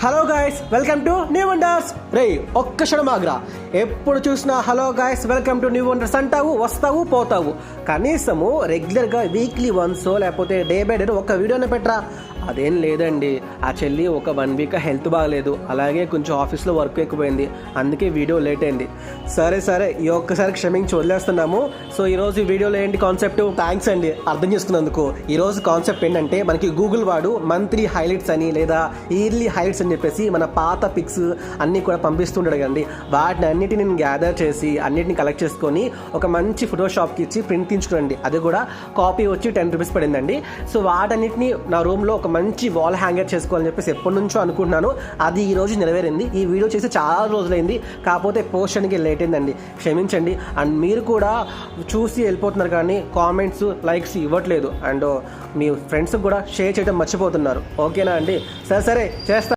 Hello guys, welcome to New Wonders. రే ఒక్క క్షణం ఆగ్రా. ఎప్పుడు చూసినా hello guys welcome to New Wonders అంటావు, వస్తావు, పోతావు. కనీసము రెగ్యులర్గా వీక్లీ వన్సో లేకపోతే డే బై డే ఒక వీడియోనే పెట్టరా. అదేం లేదండి, ఆ చెల్లి ఒక 1 వీక్ హెల్త్ బాగలేదు, అలాగే కొంచెం ఆఫీస్లో వర్క్ ఎక్కువైంది, అందుకే వీడియో లేట్ అయింది. సరే ఈ ఒక్కసారి క్షమించి వదిలేస్తున్నాము. సో ఈరోజు ఈ వీడియోలో ఏంటి కాన్సెప్ట్? థ్యాంక్స్ అండి అర్థం చేసుకున్నందుకు. ఈరోజు కాన్సెప్ట్ ఏంటంటే, మనకి గూగుల్ వాడు మంత్లీ హైలైట్స్ అని లేదా ఇయర్లీ హైలైట్స్ అని చెప్పేసి మన పాత పిక్స్ అన్నీ కూడా పంపిస్తుంటాడు కదండి. వాటిని అన్నిటిని నేను గ్యాదర్ చేసి అన్నిటిని కలెక్ట్ చేసుకొని ఒక మంచి ఫోటోషాప్కి ఇచ్చి ప్రింట్ తీయించుకోండి. అది కూడా కాపీ వచ్చి 10 రూపీస్ పడిందండి. సో వాటన్నిటిని నా రూమ్లో ఒక మంచి వాల్ హ్యాంగర్ చేసుకోవాలని చెప్పేసి ఎప్పటి నుంచో అనుకుంటున్నాను. అది ఈరోజు నెరవేరింది. ఈ వీడియో చేసి చాలా రోజులైంది, కాకపోతే పోస్ట్కి లేట్ అయిందండి, క్షమించండి. అండ్ మీరు కూడా చూసి వెళ్ళిపోతున్నారు కానీ కామెంట్స్ లైక్స్ ఇవ్వట్లేదు, అండ్ మీ ఫ్రెండ్స్కి కూడా షేర్ చేయడం మర్చిపోతున్నారు. ఓకేనా అండి? సరే చేస్తా.